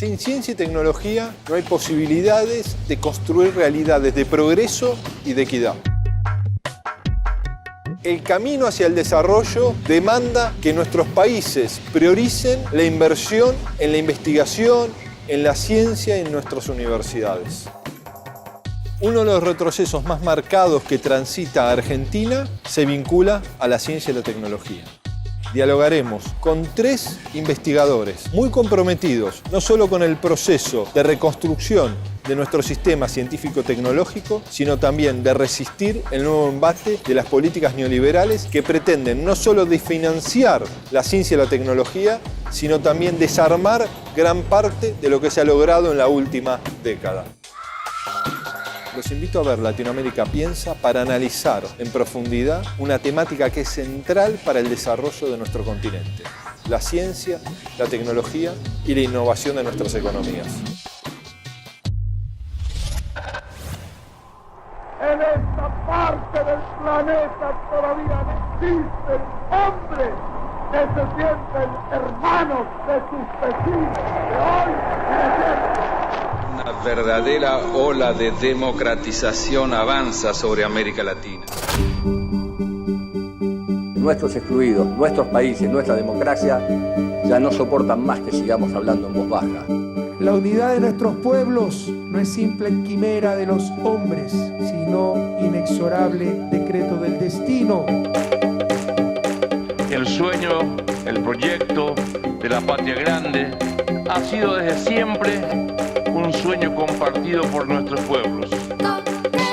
Sin ciencia y tecnología no hay posibilidades de construir realidades de progreso y de equidad. El camino hacia el desarrollo demanda que nuestros países prioricen la inversión en la investigación, en la ciencia y en nuestras universidades. Uno de los retrocesos más marcados que transita Argentina se vincula a la ciencia y la tecnología. Dialogaremos con 3 investigadores muy comprometidos, no solo con el proceso de reconstrucción de nuestro sistema científico-tecnológico, sino también de resistir el nuevo embate de las políticas neoliberales que pretenden no solo desfinanciar la ciencia y la tecnología, sino también desarmar gran parte de lo que se ha logrado en la última década. Los invito a ver Latinoamérica Piensa para analizar en profundidad una temática que es central para el desarrollo de nuestro continente: la ciencia, la tecnología y la innovación de nuestras economías. En esta parte del planeta todavía existen hombres que se sienten hermanos de sus vecinos, de hoy y de siempre. Una verdadera ola de democratización avanza sobre América Latina. Nuestros excluidos, nuestros países, nuestra democracia ya no soportan más que sigamos hablando en voz baja. La unidad de nuestros pueblos no es simple quimera de los hombres, sino inexorable decreto del destino. El sueño, el proyecto de la patria grande ha sido desde siempre un sueño compartido por nuestros pueblos.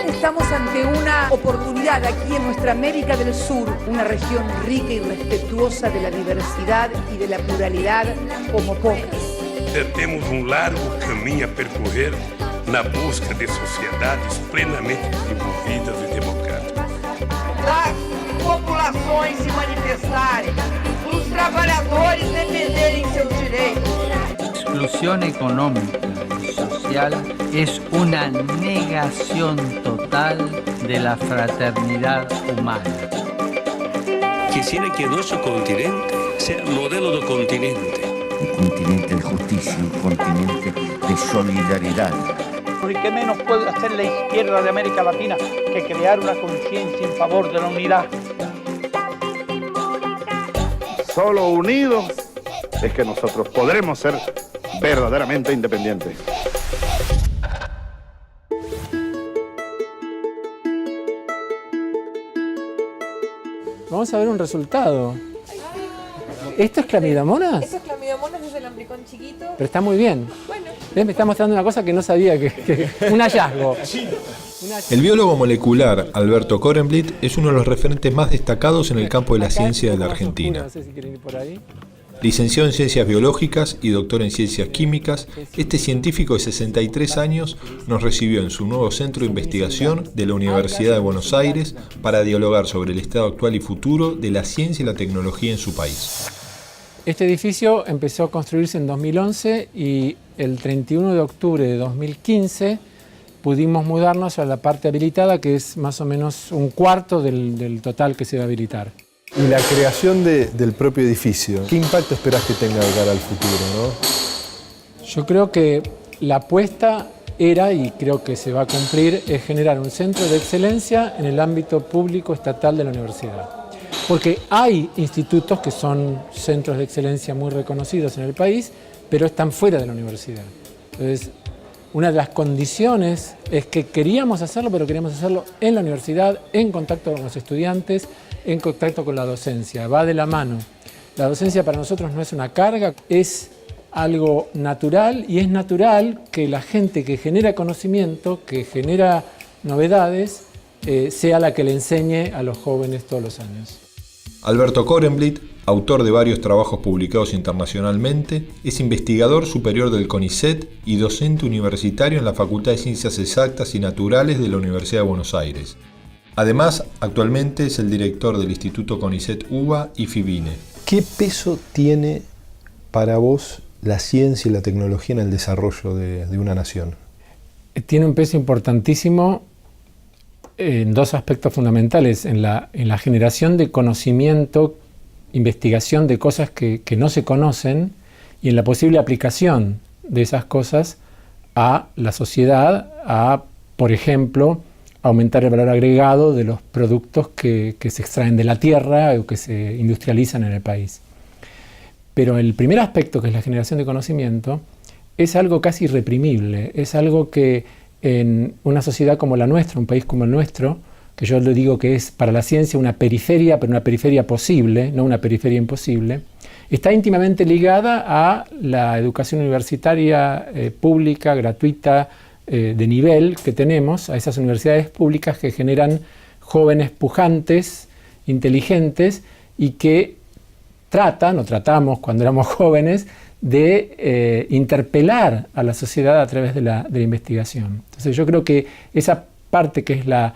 Estamos ante una oportunidad aquí en nuestra América del Sur, una región rica y respetuosa de la diversidad y de la pluralidad como pocas. Temos largo caminho a percorrer na busca de sociedades plenamente desenvolvidas e democráticas. Las populações se manifestarem, os trabalhadores defenderem seus direitos. Exclusión económica y social es una negación total de la fraternidad humana. Quisiera que nuestro continente sea modelo de continente. Un continente de justicia, un continente de solidaridad. ¿Y qué menos puede hacer la izquierda de América Latina que crear una conciencia en favor de la unidad? Solo unidos es que nosotros podremos ser verdaderamente independientes. Vamos a ver un resultado. ¿Esto es clamidomonas? Esto es clamidomonas, es el amplicón chiquito. Pero está muy bien. Bueno. Me está mostrando una cosa que no sabía, que un hallazgo. El biólogo molecular Alberto Korenblit es uno de los referentes más destacados en el campo de la ciencia de la Argentina. No sé si quieren ir por ahí. Licenciado en Ciencias Biológicas y doctor en Ciencias Químicas, este científico de 63 años nos recibió en su nuevo centro de investigación de la Universidad de Buenos Aires para dialogar sobre el estado actual y futuro de la ciencia y la tecnología en su país. Este edificio empezó a construirse en 2011 y el 31 de octubre de 2015 pudimos mudarnos a la parte habilitada, que es más o menos un cuarto del total que se va a habilitar. Y la creación del propio edificio, ¿qué impacto esperás que tenga de cara al futuro, no? Yo creo que la apuesta era, y creo que se va a cumplir, es generar un centro de excelencia en el ámbito público estatal de la universidad. Porque hay institutos que son centros de excelencia muy reconocidos en el país, pero están fuera de la universidad. Entonces, una de las condiciones es que queríamos hacerlo, pero queríamos hacerlo en la universidad, en contacto con los estudiantes, en contacto con la docencia. Va de la mano. La docencia para nosotros no es una carga, es algo natural, y es natural que la gente que genera conocimiento, que genera novedades, sea la que le enseñe a los jóvenes todos los años. Alberto Korenblit, autor de varios trabajos publicados internacionalmente, es investigador superior del CONICET y docente universitario en la Facultad de Ciencias Exactas y Naturales de la Universidad de Buenos Aires. Además, actualmente es el director del Instituto CONICET-UBA y FIBINE. ¿Qué peso tiene para vos la ciencia y la tecnología en el desarrollo de una nación? Tiene un peso importantísimo en dos aspectos fundamentales: en la generación de conocimiento, investigación de cosas que no se conocen, y en la posible aplicación de esas cosas a la sociedad, a, por ejemplo, aumentar el valor agregado de los productos que se extraen de la tierra o que se industrializan en el país. Pero el primer aspecto, que es la generación de conocimiento, es algo casi irreprimible, es algo que en una sociedad como la nuestra, un país como el nuestro, que yo le digo que es para la ciencia una periferia, pero una periferia posible, no una periferia imposible, está íntimamente ligada a la educación universitaria pública, gratuita, de nivel que tenemos, a esas universidades públicas que generan jóvenes pujantes, inteligentes y que tratamos cuando éramos jóvenes de interpelar a la sociedad a través de la investigación. Entonces yo creo que esa parte que es la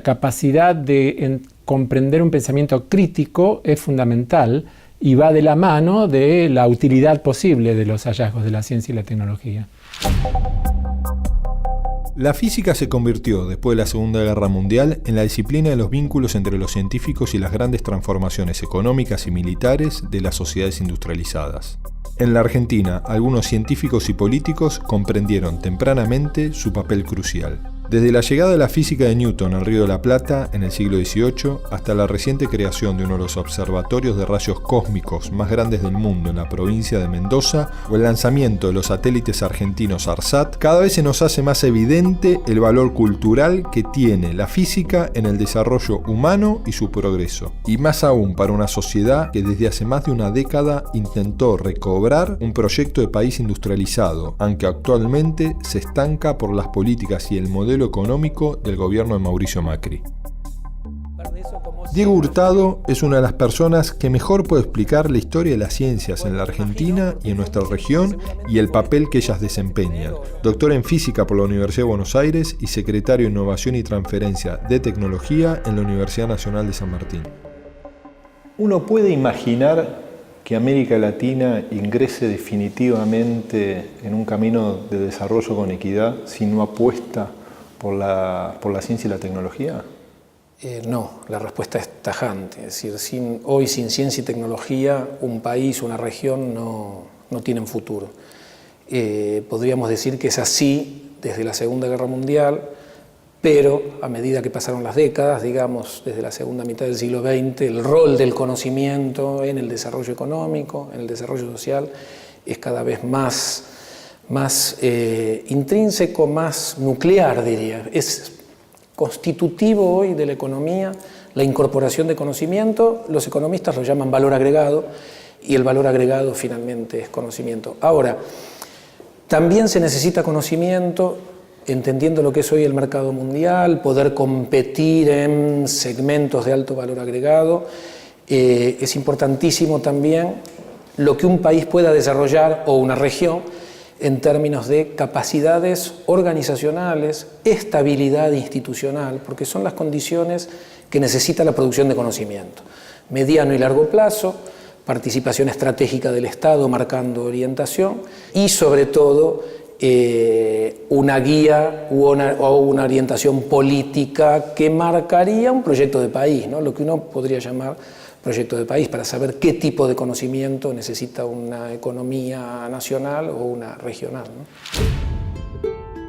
capacidad de comprender un pensamiento crítico es fundamental y va de la mano de la utilidad posible de los hallazgos de la ciencia y la tecnología. La física se convirtió, después de la Segunda Guerra Mundial, en la disciplina de los vínculos entre los científicos y las grandes transformaciones económicas y militares de las sociedades industrializadas. En la Argentina, algunos científicos y políticos comprendieron tempranamente su papel crucial. Desde la llegada de la física de Newton al Río de la Plata en el siglo XVIII hasta la reciente creación de uno de los observatorios de rayos cósmicos más grandes del mundo en la provincia de Mendoza o el lanzamiento de los satélites argentinos ARSAT, cada vez se nos hace más evidente el valor cultural que tiene la física en el desarrollo humano y su progreso. Y más aún para una sociedad que desde hace más de una década intentó recobrar un proyecto de país industrializado, aunque actualmente se estanca por las políticas y el modelo económico del gobierno de Mauricio Macri. Diego Hurtado es una de las personas que mejor puede explicar la historia de las ciencias en la Argentina y en nuestra región y el papel que ellas desempeñan. Doctor en Física por la Universidad de Buenos Aires y secretario de Innovación y Transferencia de Tecnología en la Universidad Nacional de San Martín. ¿Uno puede imaginar que América Latina ingrese definitivamente en un camino de desarrollo con equidad si no apuesta por la ciencia y la tecnología? No, la respuesta es tajante. Es decir, hoy sin ciencia y tecnología un país, una región no tienen futuro. Podríamos decir que es así desde la Segunda Guerra Mundial, pero a medida que pasaron las décadas, digamos desde la segunda mitad del siglo XX, el rol del conocimiento en el desarrollo económico, en el desarrollo social, es cada vez más intrínseco, más nuclear, diría. Es constitutivo hoy de la economía la incorporación de conocimiento. Los economistas lo llaman valor agregado y el valor agregado finalmente es conocimiento. Ahora, también se necesita conocimiento entendiendo lo que es hoy el mercado mundial, poder competir en segmentos de alto valor agregado. Es importantísimo también lo que un país pueda desarrollar o una región en términos de capacidades organizacionales, estabilidad institucional, porque son las condiciones que necesita la producción de conocimiento. Mediano y largo plazo, participación estratégica del Estado marcando orientación y sobre todo una guía o una orientación política que marcaría un proyecto de país, ¿no? Lo que uno podría llamar proyecto de país, para saber qué tipo de conocimiento necesita una economía nacional o una regional, ¿no?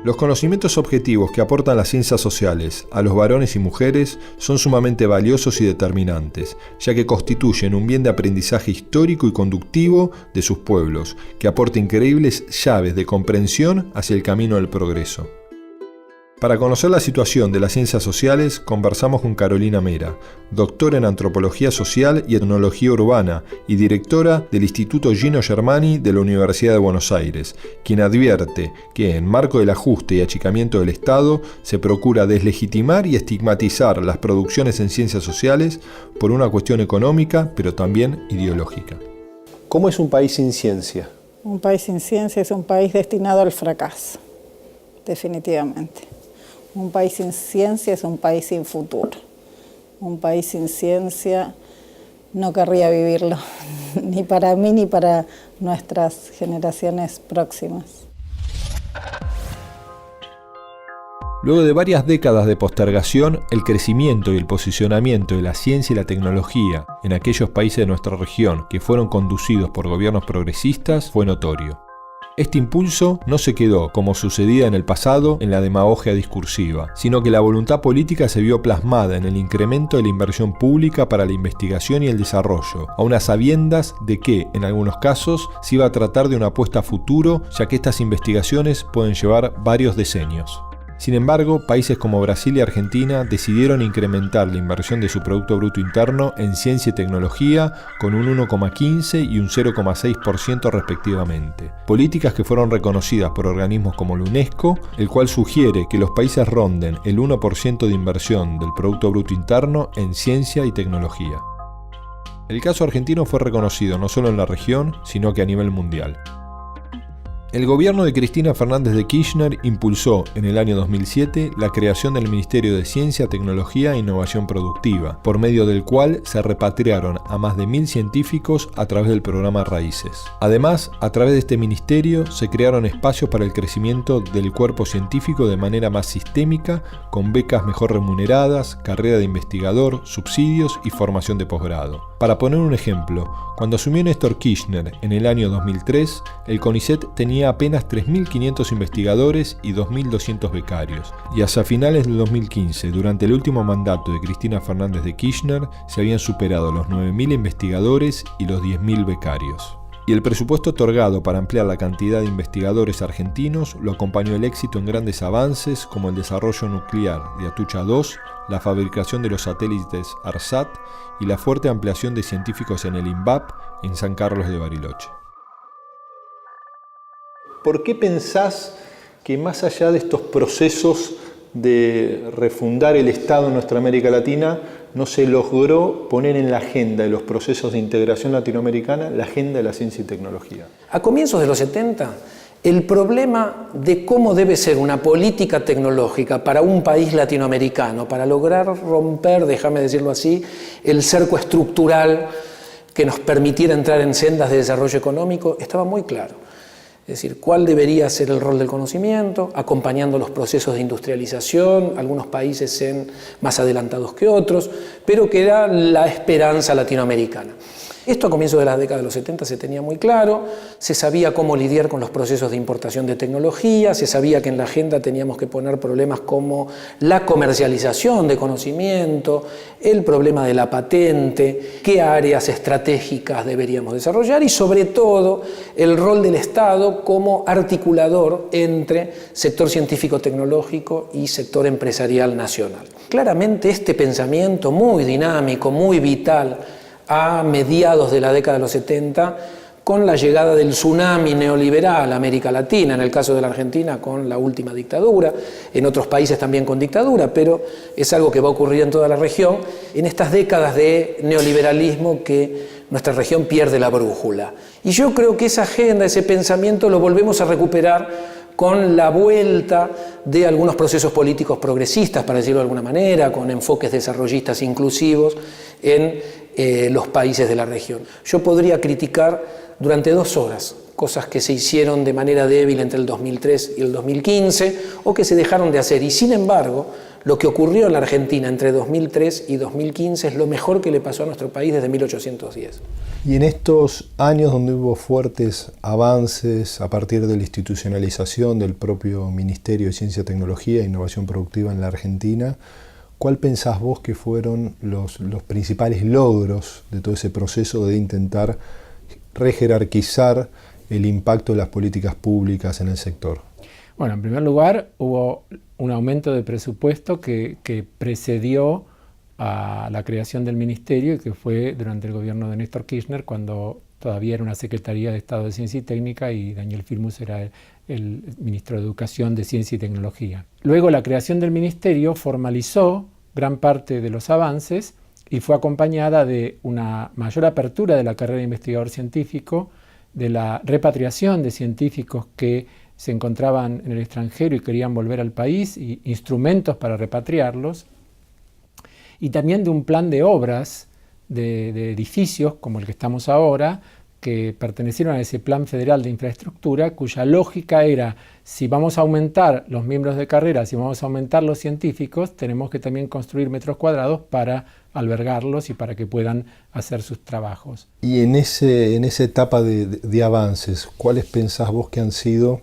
Los conocimientos objetivos que aportan las ciencias sociales a los varones y mujeres son sumamente valiosos y determinantes, ya que constituyen un bien de aprendizaje histórico y conductivo de sus pueblos, que aporta increíbles llaves de comprensión hacia el camino del progreso. Para conocer la situación de las ciencias sociales, conversamos con Carolina Mera, doctora en Antropología Social y Etnología Urbana y directora del Instituto Gino Germani de la Universidad de Buenos Aires, quien advierte que, en marco del ajuste y achicamiento del Estado, se procura deslegitimar y estigmatizar las producciones en ciencias sociales por una cuestión económica, pero también ideológica. ¿Cómo es un país sin ciencia? Un país sin ciencia es un país destinado al fracaso, definitivamente. Un país sin ciencia es un país sin futuro. Un país sin ciencia no querría vivirlo, ni para mí ni para nuestras generaciones próximas. Luego de varias décadas de postergación, el crecimiento y el posicionamiento de la ciencia y la tecnología en aquellos países de nuestra región que fueron conducidos por gobiernos progresistas fue notorio. Este impulso no se quedó, como sucedía en el pasado, en la demagogia discursiva, sino que la voluntad política se vio plasmada en el incremento de la inversión pública para la investigación y el desarrollo, a unas sabiendas de que, en algunos casos, se iba a tratar de una apuesta a futuro, ya que estas investigaciones pueden llevar varios decenios. Sin embargo, países como Brasil y Argentina decidieron incrementar la inversión de su Producto Bruto Interno en ciencia y tecnología con un 1,15 y un 0,6% respectivamente. Políticas que fueron reconocidas por organismos como la UNESCO, el cual sugiere que los países ronden el 1% de inversión del Producto Bruto Interno en ciencia y tecnología. El caso argentino fue reconocido no solo en la región, sino que a nivel mundial. El gobierno de Cristina Fernández de Kirchner impulsó en el año 2007 la creación del Ministerio de Ciencia, Tecnología e Innovación Productiva, por medio del cual se repatriaron a más de 1.000 científicos a través del programa Raíces. Además, a través de este ministerio se crearon espacios para el crecimiento del cuerpo científico de manera más sistémica, con becas mejor remuneradas, carrera de investigador, subsidios y formación de posgrado. Para poner un ejemplo, cuando asumió Néstor Kirchner en el año 2003, el CONICET tenía apenas 3.500 investigadores y 2.200 becarios, y hacia finales del 2015, durante el último mandato de Cristina Fernández de Kirchner, se habían superado los 9.000 investigadores y los 10.000 becarios. Y el presupuesto otorgado para ampliar la cantidad de investigadores argentinos lo acompañó el éxito en grandes avances como el desarrollo nuclear de Atucha 2, la fabricación de los satélites ARSAT y la fuerte ampliación de científicos en el INVAP en San Carlos de Bariloche. ¿Por qué pensás que más allá de estos procesos de refundar el Estado en nuestra América Latina, no se logró poner en la agenda de los procesos de integración latinoamericana la agenda de la ciencia y tecnología? A comienzos de los 70, el problema de cómo debe ser una política tecnológica para un país latinoamericano, para lograr romper, déjame decirlo así, el cerco estructural que nos permitiera entrar en sendas de desarrollo económico, estaba muy claro. Es decir, cuál debería ser el rol del conocimiento, acompañando los procesos de industrialización, algunos países más adelantados que otros, pero que era la esperanza latinoamericana. Esto a comienzos de la década de los 70 se tenía muy claro, se sabía cómo lidiar con los procesos de importación de tecnología, se sabía que en la agenda teníamos que poner problemas como la comercialización de conocimiento, el problema de la patente, qué áreas estratégicas deberíamos desarrollar y sobre todo el rol del Estado como articulador entre sector científico-tecnológico y sector empresarial nacional. Claramente este pensamiento muy dinámico, muy vital, a mediados de la década de los 70, con la llegada del tsunami neoliberal a América Latina, en el caso de la Argentina con la última dictadura, en otros países también con dictadura, pero es algo que va a ocurrir en toda la región, en estas décadas de neoliberalismo que nuestra región pierde la brújula. Y yo creo que esa agenda, ese pensamiento lo volvemos a recuperar con la vuelta de algunos procesos políticos progresistas, para decirlo de alguna manera, con enfoques desarrollistas inclusivos en los países de la región. Yo podría criticar durante 2 horas cosas que se hicieron de manera débil entre el 2003 y el 2015 o que se dejaron de hacer. Y sin embargo, lo que ocurrió en la Argentina entre 2003 y 2015 es lo mejor que le pasó a nuestro país desde 1810. Y en estos años donde hubo fuertes avances a partir de la institucionalización del propio Ministerio de Ciencia, Tecnología e Innovación Productiva en la Argentina, ¿cuál pensás vos que fueron los principales logros de todo ese proceso de intentar rejerarquizar el impacto de las políticas públicas en el sector? Bueno, en primer lugar, hubo un aumento de presupuesto que precedió a la creación del ministerio y que fue durante el gobierno de Néstor Kirchner, cuando todavía era una Secretaría de Estado de Ciencia y Técnica y Daniel Filmus era el ministro de Educación, de Ciencia y Tecnología. Luego la creación del ministerio formalizó gran parte de los avances y fue acompañada de una mayor apertura de la carrera de investigador científico, de la repatriación de científicos que se encontraban en el extranjero y querían volver al país, y instrumentos para repatriarlos, y también de un plan de obras de edificios como el que estamos ahora, que pertenecieron a ese Plan Federal de Infraestructura, cuya lógica era, si vamos a aumentar los miembros de carrera, si vamos a aumentar los científicos, tenemos que también construir metros cuadrados para albergarlos y para que puedan hacer sus trabajos. Y en esa etapa de avances, ¿cuáles pensás vos que han sido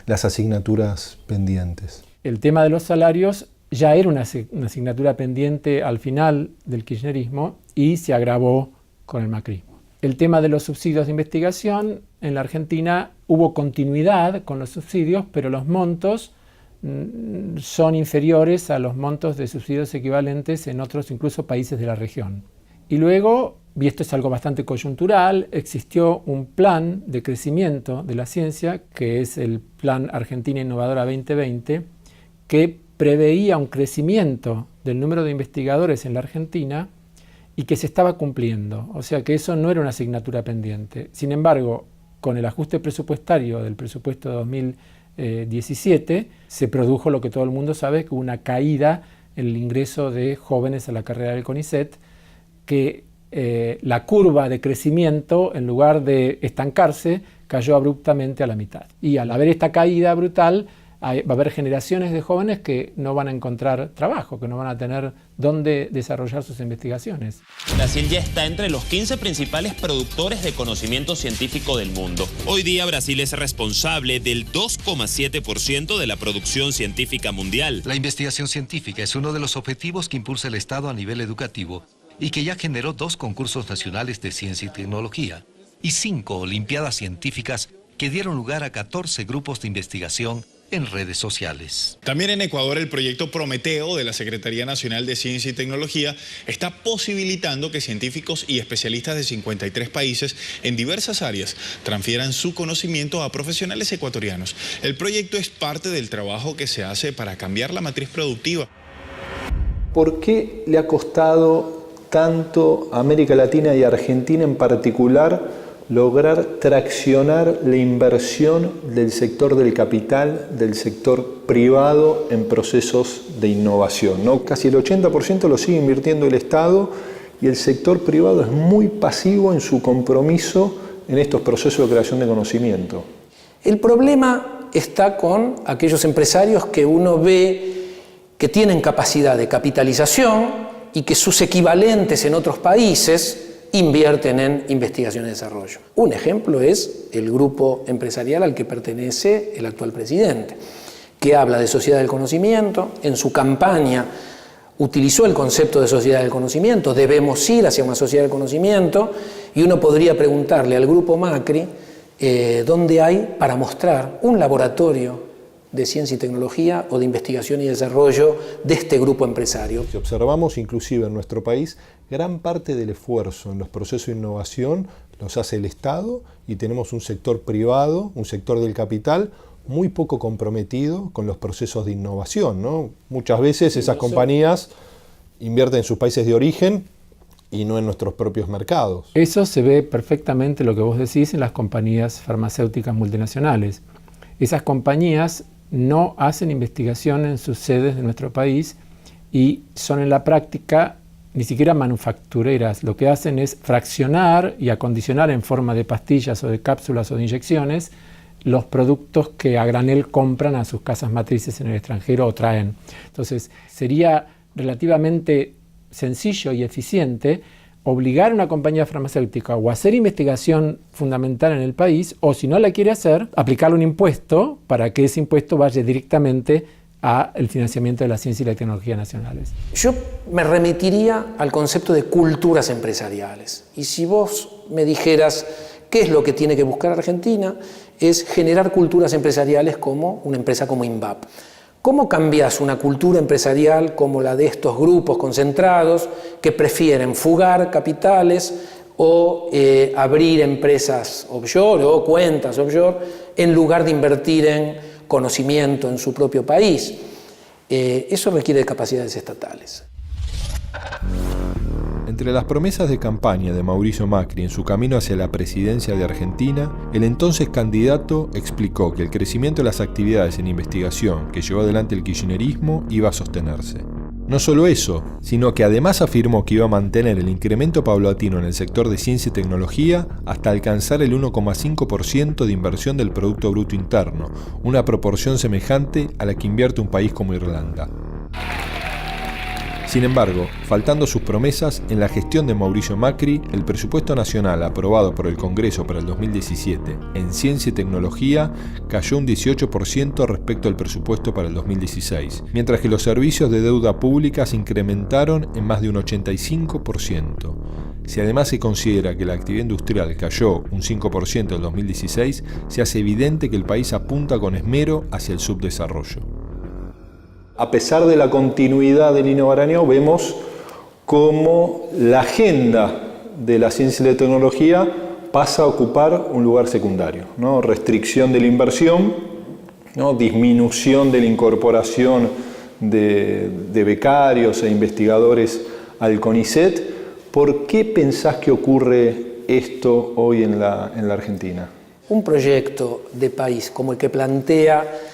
las asignaturas pendientes? El tema de los salarios ya era una asignatura pendiente al final del kirchnerismo y se agravó con el macrismo. El tema de los subsidios de investigación, en la Argentina hubo continuidad con los subsidios, pero los montos son inferiores a los montos de subsidios equivalentes en otros incluso países de la región. Y luego, y esto es algo bastante coyuntural, existió un plan de crecimiento de la ciencia, que es el Plan Argentina Innovadora 2020, que preveía un crecimiento del número de investigadores en la Argentina y que se estaba cumpliendo. O sea que eso no era una asignatura pendiente. Sin embargo, con el ajuste presupuestario del presupuesto de 2017, se produjo lo que todo el mundo sabe, que hubo una caída en el ingreso de jóvenes a la carrera del CONICET, que la curva de crecimiento, en lugar de estancarse, cayó abruptamente a la mitad. Y al haber esta caída brutal, va a haber generaciones de jóvenes que no van a encontrar trabajo, que no van a tener dónde desarrollar sus investigaciones. Brasil ya está entre los 15 principales productores de conocimiento científico del mundo. Hoy día Brasil es responsable del 2,7% de la producción científica mundial. La investigación científica es uno de los objetivos que impulsa el Estado a nivel educativo y que ya generó 2 concursos nacionales de ciencia y tecnología y 5 olimpiadas científicas que dieron lugar a 14 grupos de investigación en redes sociales. También en Ecuador el proyecto Prometeo de la Secretaría Nacional de Ciencia y Tecnología está posibilitando que científicos y especialistas de 53 países en diversas áreas transfieran su conocimiento a profesionales ecuatorianos. El proyecto es parte del trabajo que se hace para cambiar la matriz productiva. ¿Por qué le ha costado tanto a América Latina y a Argentina en particular lograr traccionar la inversión del sector del capital, del sector privado en procesos de innovación, ¿no? Casi el 80% lo sigue invirtiendo el Estado y el sector privado es muy pasivo en su compromiso en estos procesos de creación de conocimiento. El problema está con aquellos empresarios que uno ve que tienen capacidad de capitalización y que sus equivalentes en otros países invierten en investigación y desarrollo. Un ejemplo es el grupo empresarial al que pertenece el actual presidente, que habla de sociedad del conocimiento. En su campaña utilizó el concepto de sociedad del conocimiento, debemos ir hacia una sociedad del conocimiento, y uno podría preguntarle al grupo Macri dónde hay para mostrar un laboratorio de ciencia y tecnología o de investigación y desarrollo de este grupo empresario. Si observamos inclusive en nuestro país, gran parte del esfuerzo en los procesos de innovación los hace el Estado y tenemos un sector privado, un sector del capital muy poco comprometido con los procesos de innovación, ¿no? Muchas veces esas compañías invierten en sus países de origen y no en nuestros propios mercados. Eso se ve perfectamente, lo que vos decís, en las compañías farmacéuticas multinacionales. Esas compañías no hacen investigación en sus sedes de nuestro país y son en la práctica ni siquiera manufactureras. Lo que hacen es fraccionar y acondicionar en forma de pastillas o de cápsulas o de inyecciones los productos que a granel compran a sus casas matrices en el extranjero o traen. Entonces, sería relativamente sencillo y eficiente obligar a una compañía farmacéutica o a hacer investigación fundamental en el país, o si no la quiere hacer, aplicarle un impuesto para que ese impuesto vaya directamente al financiamiento de la ciencia y la tecnología nacionales. Yo me remitiría al concepto de culturas empresariales. Y si vos me dijeras qué es lo que tiene que buscar Argentina, es generar culturas empresariales como una empresa como INVAP. ¿Cómo cambias una cultura empresarial como la de estos grupos concentrados que prefieren fugar capitales o abrir empresas offshore o cuentas offshore en lugar de invertir en conocimiento en su propio país? Eso requiere de capacidades estatales. Entre las promesas de campaña de Mauricio Macri en su camino hacia la presidencia de Argentina, el entonces candidato explicó que el crecimiento de las actividades en investigación que llevó adelante el kirchnerismo iba a sostenerse. No solo eso, sino que además afirmó que iba a mantener el incremento paulatino en el sector de ciencia y tecnología hasta alcanzar el 1,5% de inversión del Producto Bruto Interno, una proporción semejante a la que invierte un país como Irlanda. Sin embargo, faltando sus promesas, en la gestión de Mauricio Macri, el presupuesto nacional aprobado por el Congreso para el 2017 en ciencia y tecnología cayó un 18% respecto al presupuesto para el 2016, mientras que los servicios de deuda pública se incrementaron en más de un 85%. Si además se considera que la actividad industrial cayó un 5% en el 2016, se hace evidente que el país apunta con esmero hacia el subdesarrollo. A pesar de la continuidad del Nino Barañao, vemos cómo la agenda de la ciencia y la tecnología pasa a ocupar un lugar secundario, ¿no? Restricción de la inversión, ¿no? Disminución de la incorporación de becarios e investigadores al CONICET. ¿Por qué pensás que ocurre esto hoy en la Argentina? Un proyecto de país como el que plantea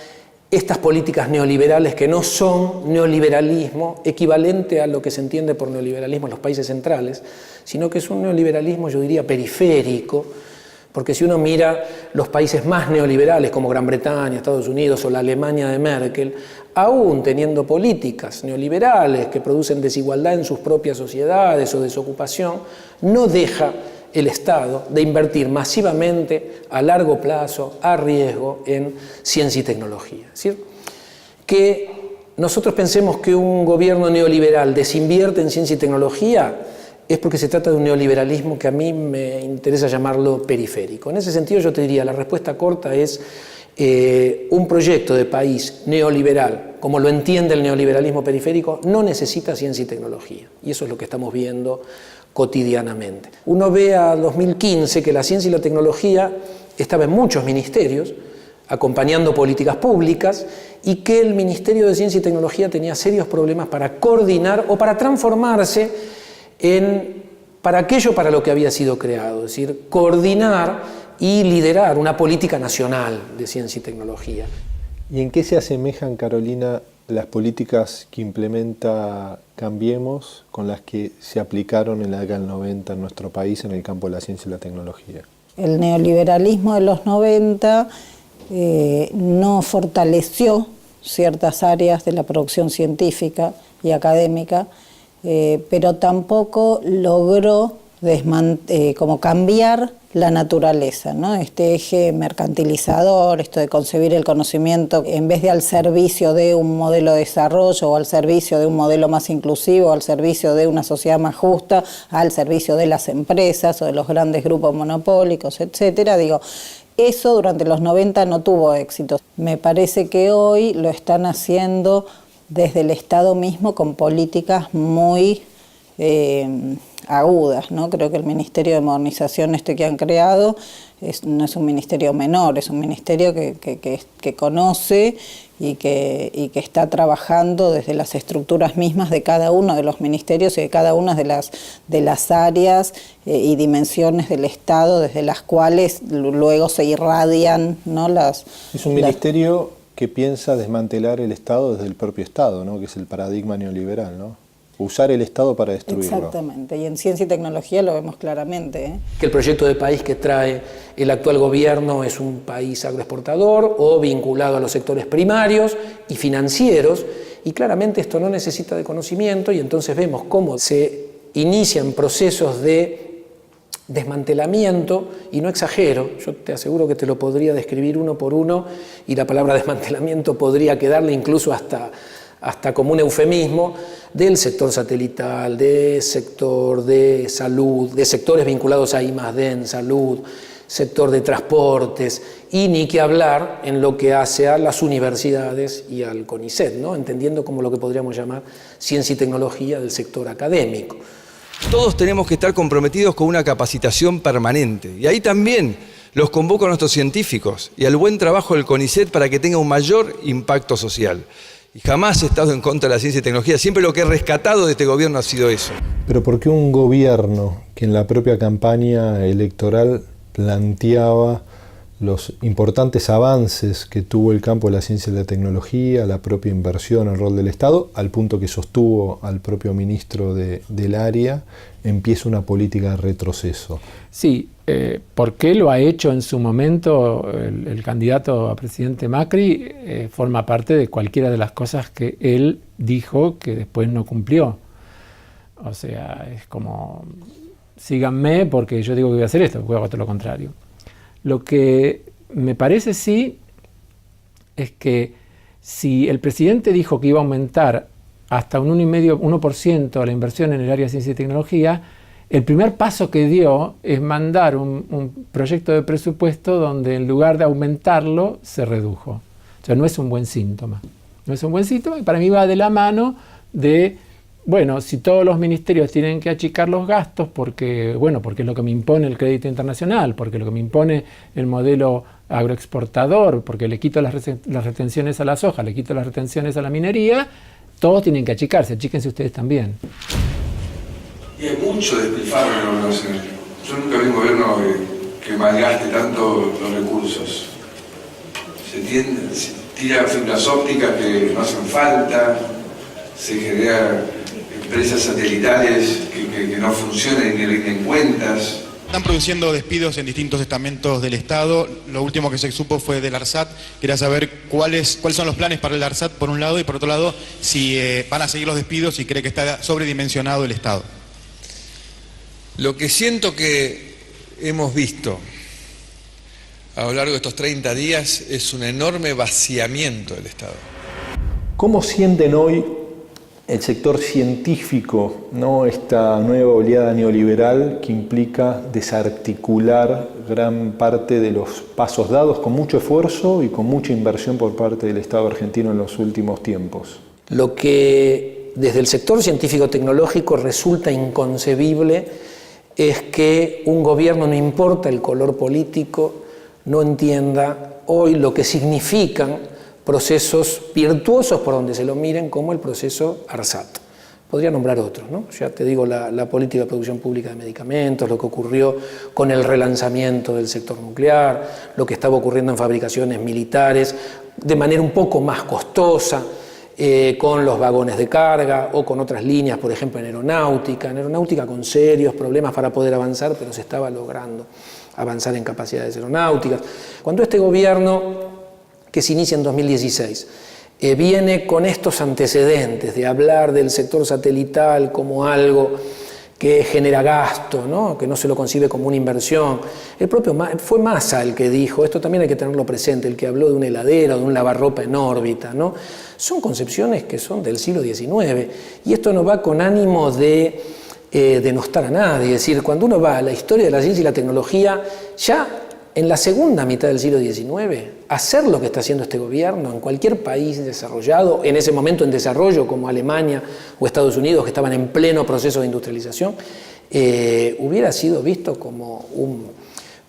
estas políticas neoliberales, que no son neoliberalismo equivalente a lo que se entiende por neoliberalismo en los países centrales, sino que es un neoliberalismo, yo diría, periférico, porque si uno mira los países más neoliberales como Gran Bretaña, Estados Unidos o la Alemania de Merkel, aún teniendo políticas neoliberales que producen desigualdad en sus propias sociedades o desocupación, no deja el Estado de invertir masivamente a largo plazo, a riesgo, en ciencia y tecnología. Es decir, que nosotros pensemos que un gobierno neoliberal desinvierte en ciencia y tecnología es porque se trata de un neoliberalismo que a mí me interesa llamarlo periférico. En ese sentido yo te diría, la respuesta corta es un proyecto de país neoliberal, como lo entiende el neoliberalismo periférico, no necesita ciencia y tecnología. Y eso es lo que estamos viendo cotidianamente. Uno ve a 2015 que la ciencia y la tecnología estaba en muchos ministerios, acompañando políticas públicas, y que el Ministerio de Ciencia y Tecnología tenía serios problemas para coordinar o para transformarse para aquello para lo que había sido creado, es decir, coordinar y liderar una política nacional de ciencia y tecnología. ¿Y en qué se asemejan, Carolina, las políticas que implementa Cambiemos con las que se aplicaron en la década del 90 en nuestro país en el campo de la ciencia y la tecnología? El neoliberalismo de los 90 no fortaleció ciertas áreas de la producción científica y académica, pero tampoco logró como cambiar la naturaleza, ¿no? Este eje mercantilizador, esto de concebir el conocimiento en vez de al servicio de un modelo de desarrollo o al servicio de un modelo más inclusivo, al servicio de una sociedad más justa, al servicio de las empresas o de los grandes grupos monopólicos, etcétera. Digo, eso durante los 90 no tuvo éxito. Me parece que hoy lo están haciendo desde el Estado mismo con políticas muy agudas, ¿no? Creo que el Ministerio de Modernización que han creado no es un ministerio menor, es un ministerio que conoce y que está trabajando desde las estructuras mismas de cada uno de los ministerios y de cada una de las áreas y dimensiones del Estado, desde las cuales luego se irradian, ¿no? Es un ministerio que piensa desmantelar el Estado desde el propio Estado, ¿no? Que es el paradigma neoliberal, ¿no? Usar el Estado para destruirlo. Exactamente, y en ciencia y tecnología lo vemos claramente. Que el proyecto de país que trae el actual gobierno es un país agroexportador o vinculado a los sectores primarios y financieros, y claramente esto no necesita de conocimiento, y entonces vemos cómo se inician procesos de desmantelamiento, y no exagero, yo te aseguro que te lo podría describir uno por uno, y la palabra desmantelamiento podría quedarle incluso hasta como un eufemismo, del sector satelital, del sector de salud, de sectores vinculados a I+D en salud, sector de transportes, y ni que hablar en lo que hace a las universidades y al CONICET, ¿no? Entendiendo como lo que podríamos llamar ciencia y tecnología del sector académico. Todos tenemos que estar comprometidos con una capacitación permanente, y ahí también los convoco a nuestros científicos y al buen trabajo del CONICET para que tenga un mayor impacto social. Y jamás he estado en contra de la ciencia y tecnología, siempre lo que he rescatado de este gobierno ha sido eso. Pero ¿por qué un gobierno que en la propia campaña electoral planteaba los importantes avances que tuvo el campo de la ciencia y la tecnología, la propia inversión, el rol del Estado, al punto que sostuvo al propio ministro del área, empieza una política de retroceso. Sí, porque lo ha hecho en su momento el candidato a presidente Macri, forma parte de cualquiera de las cosas que él dijo que después no cumplió. O sea, es como, síganme porque yo digo que voy a hacer esto, voy a hacer lo contrario. Lo que me parece sí es que si el presidente dijo que iba a aumentar hasta un 1% la inversión en el área de ciencia y tecnología, el primer paso que dio es mandar un proyecto de presupuesto donde en lugar de aumentarlo se redujo. O sea, no es un buen síntoma. No es un buen síntoma y para mí va de la mano de, bueno, si todos los ministerios tienen que achicar los gastos porque es lo que me impone el crédito internacional, porque es lo que me impone el modelo agroexportador, porque le quito las retenciones a la soja, le quito las retenciones a la minería, todos tienen que achicarse, achíquense ustedes también. Y hay mucho despilfarro en la población. Yo nunca vi un gobierno que malgaste tanto los recursos. Se tira fibras ópticas que no hacen falta, se generan empresas satelitales que no funcionan y ni rinden cuentas. Están produciendo despidos en distintos estamentos del Estado. Lo último que se supo fue del ARSAT. Quería saber cuáles son los planes para el ARSAT, por un lado, y por otro lado, si van a seguir los despidos y cree que está sobredimensionado el Estado. Lo que siento que hemos visto a lo largo de estos 30 días es un enorme vaciamiento del Estado. ¿Cómo sienten hoy el sector científico, ¿no?, esta nueva oleada neoliberal que implica desarticular gran parte de los pasos dados con mucho esfuerzo y con mucha inversión por parte del Estado argentino en los últimos tiempos? Lo que desde el sector científico-tecnológico resulta inconcebible es que un gobierno, no importa el color político, no entienda hoy lo que significan procesos virtuosos por donde se lo miren, como el proceso ARSAT. Podría nombrar otros, ¿no? Ya te digo, la política de producción pública de medicamentos, lo que ocurrió con el relanzamiento del sector nuclear, lo que estaba ocurriendo en fabricaciones militares de manera un poco más costosa, con los vagones de carga o con otras líneas, por ejemplo en aeronáutica con serios problemas para poder avanzar, pero se estaba logrando avanzar en capacidades aeronáuticas. Cuando este gobierno, que se inicia en 2016, viene con estos antecedentes de hablar del sector satelital como algo que genera gasto, ¿no?, que no se lo concibe como una inversión. El propio fue Massa el que dijo, esto también hay que tenerlo presente, el que habló de una heladera o de un lavarropa en órbita, ¿no? Son concepciones que son del siglo XIX y esto no va con ánimo de denostar a nadie. Es decir, cuando uno va a la historia de la ciencia y la tecnología, ya en la segunda mitad del siglo XIX, hacer lo que está haciendo este gobierno en cualquier país desarrollado, en ese momento en desarrollo como Alemania o Estados Unidos, que estaban en pleno proceso de industrialización, hubiera sido visto como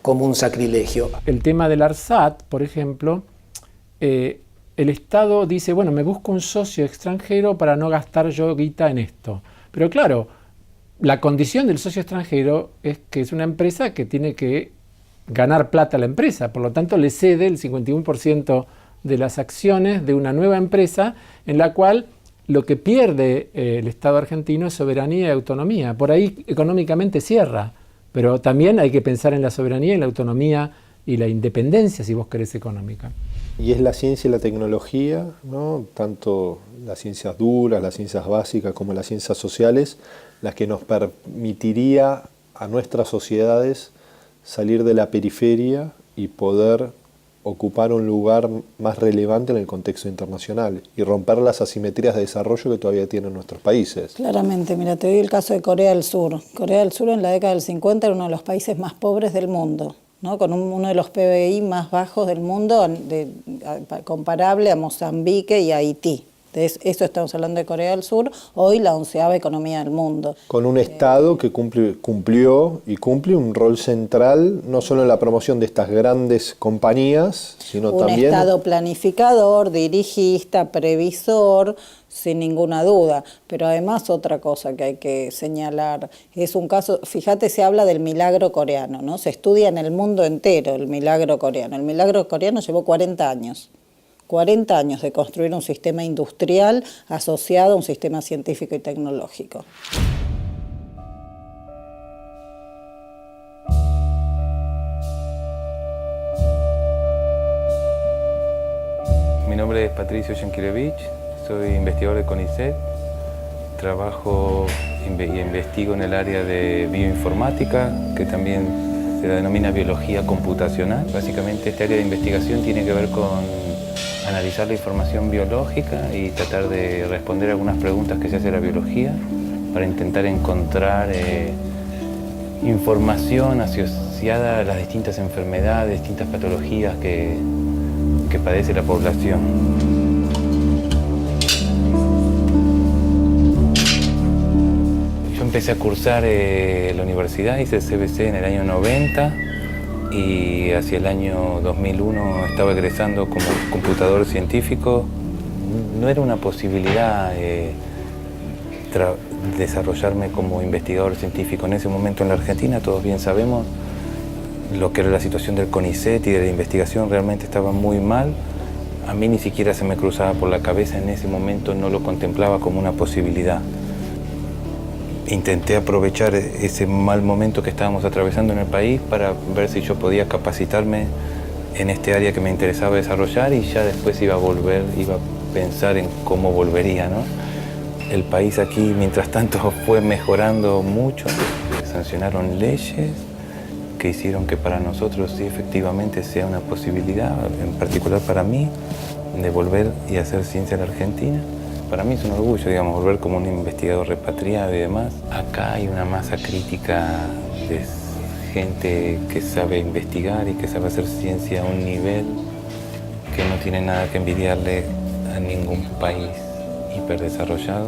un sacrilegio. El tema del ARSAT, por ejemplo, el Estado dice, bueno, me busco un socio extranjero para no gastar yo guita en esto. Pero claro, la condición del socio extranjero es que es una empresa que tiene que ganar plata a la empresa, por lo tanto le cede el 51% de las acciones de una nueva empresa en la cual lo que pierde el Estado argentino es soberanía y autonomía. Por ahí económicamente cierra, pero también hay que pensar en la soberanía y la autonomía y la independencia, si vos querés, económica. Y es la ciencia y la tecnología, ¿no?, tanto las ciencias duras, las ciencias básicas como las ciencias sociales, las que nos permitiría a nuestras sociedades salir de la periferia y poder ocupar un lugar más relevante en el contexto internacional y romper las asimetrías de desarrollo que todavía tienen nuestros países. Claramente, mira, te doy el caso de Corea del Sur. Corea del Sur en la década del 50 era uno de los países más pobres del mundo, ¿no?, con uno de los PBI más bajos del mundo, comparable a Mozambique y a Haití, Eso estamos hablando de Corea del Sur, hoy la 11ª economía del mundo. Con un Estado que cumplió y cumple un rol central, no solo en la promoción de estas grandes compañías, sino también... Un Estado planificador, dirigista, previsor, sin ninguna duda. Pero además otra cosa que hay que señalar, es un caso, fíjate, se habla del milagro coreano, ¿no? Se estudia en el mundo entero el milagro coreano. El milagro coreano llevó 40 años. 40 años de construir un sistema industrial asociado a un sistema científico y tecnológico. Mi nombre es Patricio Yankelevich, soy investigador de CONICET, trabajo y investigo en el área de bioinformática, que también se denomina biología computacional. Básicamente este área de investigación tiene que ver con analizar la información biológica y tratar de responder algunas preguntas que se hace la biología para intentar encontrar información asociada a las distintas enfermedades, distintas patologías que padece la población. Yo empecé a cursar la universidad, hice el CBC en el año 90 y hacia el año 2001 estaba egresando como computador científico. No era una posibilidad desarrollarme como investigador científico. En ese momento en la Argentina, todos bien sabemos, lo que era la situación del CONICET y de la investigación realmente estaba muy mal. A mí ni siquiera se me cruzaba por la cabeza en ese momento, no lo contemplaba como una posibilidad. Intenté aprovechar ese mal momento que estábamos atravesando en el país para ver si yo podía capacitarme en este área que me interesaba desarrollar y ya después iba a pensar en cómo volvería, ¿no? El país aquí, mientras tanto, fue mejorando mucho. Sancionaron leyes que hicieron que para nosotros sí efectivamente sea una posibilidad, en particular para mí, de volver y hacer ciencia en la Argentina. Para mí es un orgullo, digamos, volver como un investigador repatriado y demás. Acá hay una masa crítica de gente que sabe investigar y que sabe hacer ciencia a un nivel que no tiene nada que envidiarle a ningún país hiperdesarrollado.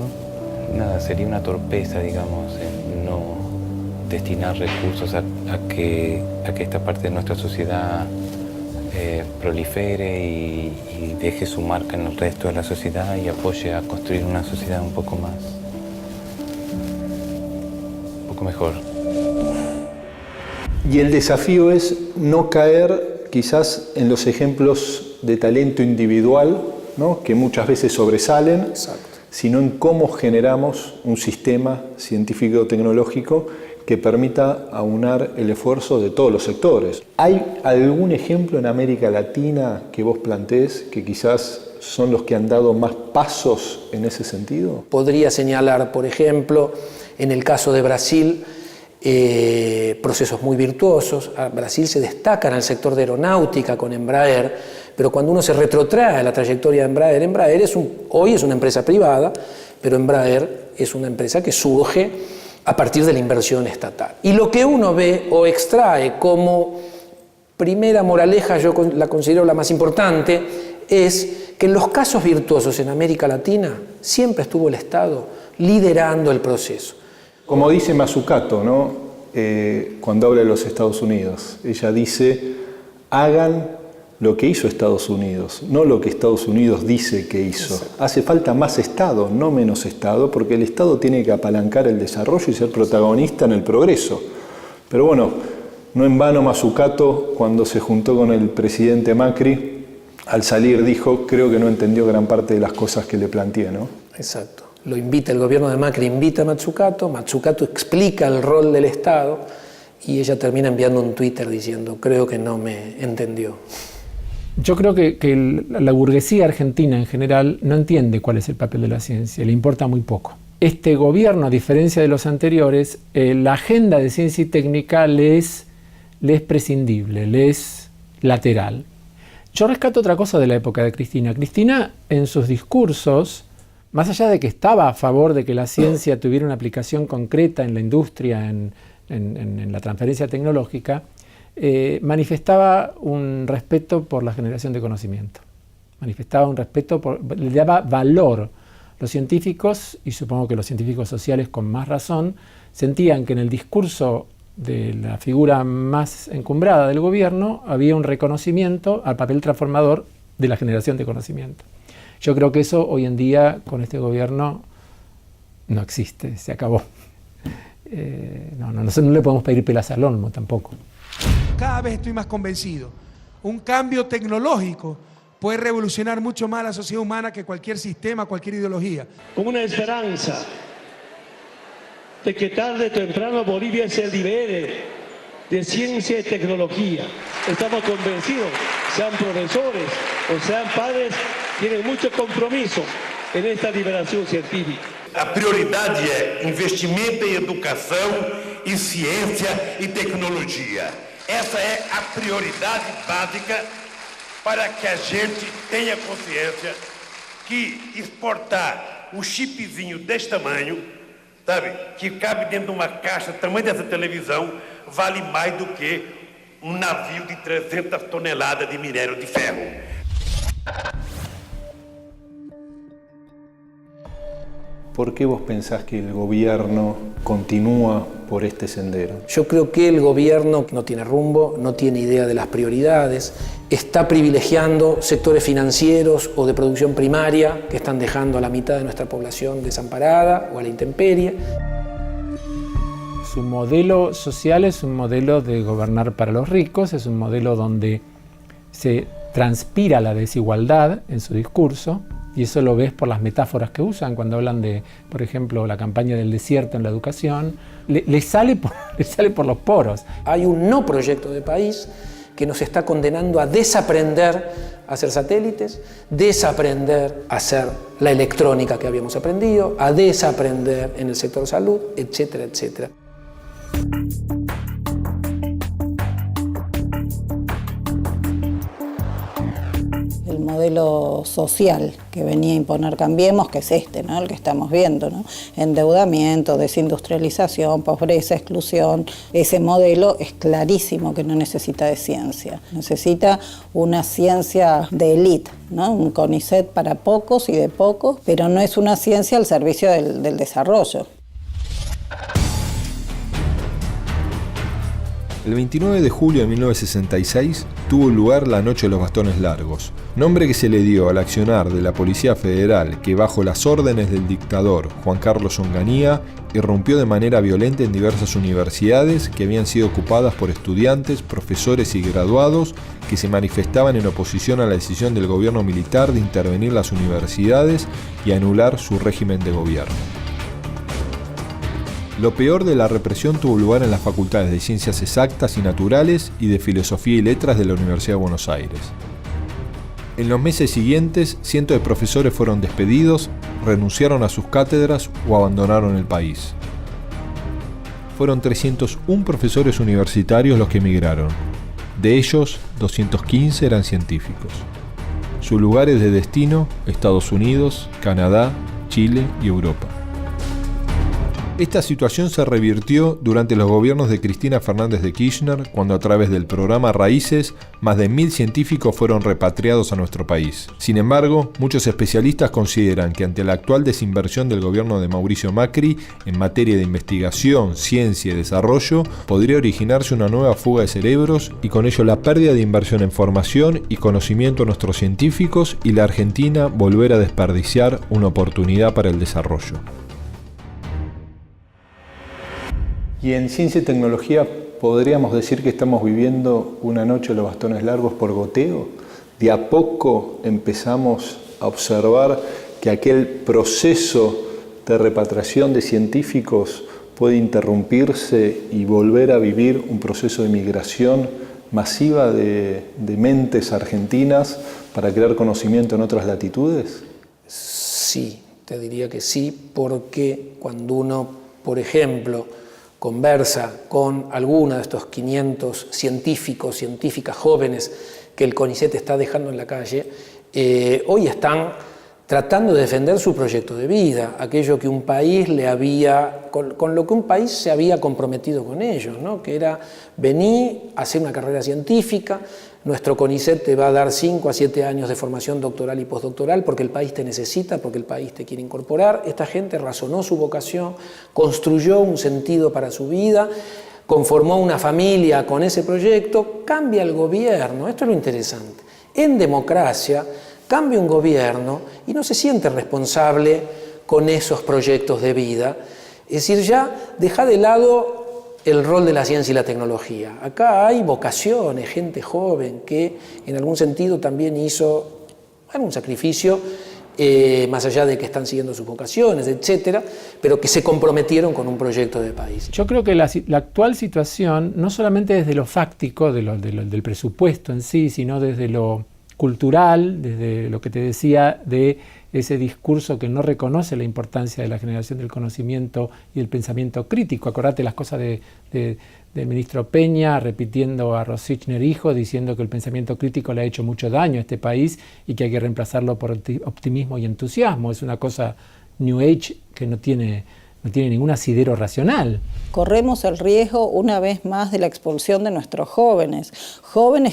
Nada, sería una torpeza, digamos, en no destinar recursos a que esta parte de nuestra sociedad prolifere y deje su marca en el resto de la sociedad y apoye a construir una sociedad un poco mejor. Y el desafío es no caer quizás en los ejemplos de talento individual, ¿no?, que muchas veces sobresalen. Exacto. Sino en cómo generamos un sistema científico-tecnológico que permita aunar el esfuerzo de todos los sectores. ¿Hay algún ejemplo en América Latina que vos plantees que quizás son los que han dado más pasos en ese sentido? Podría señalar, por ejemplo, en el caso de Brasil, procesos muy virtuosos. Brasil se destaca en el sector de aeronáutica con Embraer, pero cuando uno se retrotrae la trayectoria de Embraer hoy es una empresa privada, pero Embraer es una empresa que surge a partir de la inversión estatal. Y lo que uno ve o extrae como primera moraleja, yo la considero la más importante, es que en los casos virtuosos en América Latina siempre estuvo el Estado liderando el proceso. Como dice Mazzucato, ¿no?, cuando habla de los Estados Unidos, ella dice, hagan lo que hizo Estados Unidos, no lo que Estados Unidos dice que hizo. Hace falta más Estado, no menos Estado, porque el Estado tiene que apalancar el desarrollo y ser protagonista en el progreso. Pero bueno, no en vano Mazzucato, cuando se juntó con el presidente Macri, al salir dijo, creo que no entendió gran parte de las cosas que le planteé, ¿no? Exacto. Lo invita, el gobierno de Macri invita a Mazzucato explica el rol del Estado y ella termina enviando un Twitter diciendo, creo que no me entendió. Yo creo que la burguesía argentina en general no entiende cuál es el papel de la ciencia, le importa muy poco. Este gobierno, a diferencia de los anteriores, la agenda de ciencia y técnica le es prescindible, le es lateral. Yo rescato otra cosa de la época de Cristina. Cristina, en sus discursos, más allá de que estaba a favor de que la ciencia tuviera una aplicación concreta en la industria, en la transferencia tecnológica, manifestaba un respeto por la generación de conocimiento. manifestaba un respeto, le daba valor. Los científicos, y supongo que los científicos sociales con más razón, sentían que en el discurso de la figura más encumbrada del gobierno había un reconocimiento al papel transformador de la generación de conocimiento. Yo creo que eso hoy en día con este gobierno no existe, se acabó. No le podemos pedir pelas al olmo tampoco. Cada vez estoy más convencido. Un cambio tecnológico puede revolucionar mucho más la sociedad humana que cualquier sistema, cualquier ideología. Con una esperanza de que tarde o temprano Bolivia se libere de ciencia y tecnología. Estamos convencidos, sean profesores o sean padres, tienen mucho compromiso en esta liberación científica. A prioridade é investimento em educação, em ciência e tecnologia. Essa é a prioridade básica para que a gente tenha consciência que exportar um chipzinho desse tamanho, sabe, que cabe dentro de uma caixa do tamanho dessa televisão, vale mais do que um navio de 300 toneladas de minério de ferro. ¿Por qué vos pensás que el gobierno continúa por este sendero? Yo creo que el gobierno no tiene rumbo, no tiene idea de las prioridades, está privilegiando sectores financieros o de producción primaria que están dejando a la mitad de nuestra población desamparada o a la intemperie. Su modelo social es un modelo de gobernar para los ricos, es un modelo donde se transpira la desigualdad en su discurso, y eso lo ves por las metáforas que usan cuando hablan de, por ejemplo, la campaña del desierto en la educación. Le sale por los poros. Hay un no proyecto de país que nos está condenando a desaprender a hacer satélites, desaprender a hacer la electrónica que habíamos aprendido, a desaprender en el sector salud, etcétera, etcétera. El modelo social que venía a imponer Cambiemos, que es este, ¿no? El que estamos viendo, ¿no? Endeudamiento, desindustrialización, pobreza, exclusión. Ese modelo es clarísimo que no necesita de ciencia. Necesita una ciencia de élite, ¿no? Un CONICET para pocos y de pocos, pero no es una ciencia al servicio del desarrollo. El 29 de julio de 1966 tuvo lugar la Noche de los Bastones Largos, nombre que se le dio al accionar de la Policía Federal que, bajo las órdenes del dictador Juan Carlos Onganía, irrumpió de manera violenta en diversas universidades que habían sido ocupadas por estudiantes, profesores y graduados que se manifestaban en oposición a la decisión del gobierno militar de intervenir las universidades y anular su régimen de gobierno. Lo peor de la represión tuvo lugar en las facultades de Ciencias Exactas y Naturales y de Filosofía y Letras de la Universidad de Buenos Aires. En los meses siguientes, cientos de profesores fueron despedidos, renunciaron a sus cátedras o abandonaron el país. Fueron 301 profesores universitarios los que emigraron. De ellos, 215 eran científicos. Sus lugares de destino, Estados Unidos, Canadá, Chile y Europa. Esta situación se revirtió durante los gobiernos de Cristina Fernández de Kirchner, cuando a través del programa Raíces, más de 1000 científicos fueron repatriados a nuestro país. Sin embargo, muchos especialistas consideran que ante la actual desinversión del gobierno de Mauricio Macri en materia de investigación, ciencia y desarrollo, podría originarse una nueva fuga de cerebros y con ello la pérdida de inversión en formación y conocimiento a nuestros científicos y la Argentina volver a desperdiciar una oportunidad para el desarrollo. Y en ciencia y tecnología podríamos decir que estamos viviendo una noche de los bastones largos por goteo. De a poco empezamos a observar que aquel proceso de repatriación de científicos puede interrumpirse y volver a vivir un proceso de migración masiva de mentes argentinas para crear conocimiento en otras latitudes. Sí, te diría que sí, porque cuando uno, por ejemplo, conversa con alguna de estos 500 científicos, científicas jóvenes que el CONICET está dejando en la calle, hoy están tratando de defender su proyecto de vida, aquello que un país le había, con lo que un país se había comprometido con ellos, ¿no? Que era venir a hacer una carrera científica, Nuestro CONICET te va a dar 5 a 7 años de formación doctoral y postdoctoral porque el país te necesita, porque el país te quiere incorporar. Esta gente razonó su vocación, construyó un sentido para su vida, conformó una familia con ese proyecto, cambia el gobierno. Esto es lo interesante. En democracia cambia un gobierno y no se siente responsable con esos proyectos de vida. Es decir, ya deja de lado el rol de la ciencia y la tecnología. Acá hay vocaciones, gente joven que en algún sentido también hizo algún sacrificio, más allá de que están siguiendo sus vocaciones, etcétera, pero que se comprometieron con un proyecto de país. Yo creo que la actual situación, no solamente desde lo fáctico, del presupuesto en sí, sino desde lo cultural, desde lo que te decía de ese discurso que no reconoce la importancia de la generación del conocimiento y el pensamiento crítico. Acordate las cosas del ministro Peña repitiendo a Rosichner hijo, diciendo que el pensamiento crítico le ha hecho mucho daño a este país y que hay que reemplazarlo por optimismo y entusiasmo. Es una cosa New Age que no tiene ningún asidero racional. Corremos el riesgo una vez más de la expulsión de nuestros jóvenes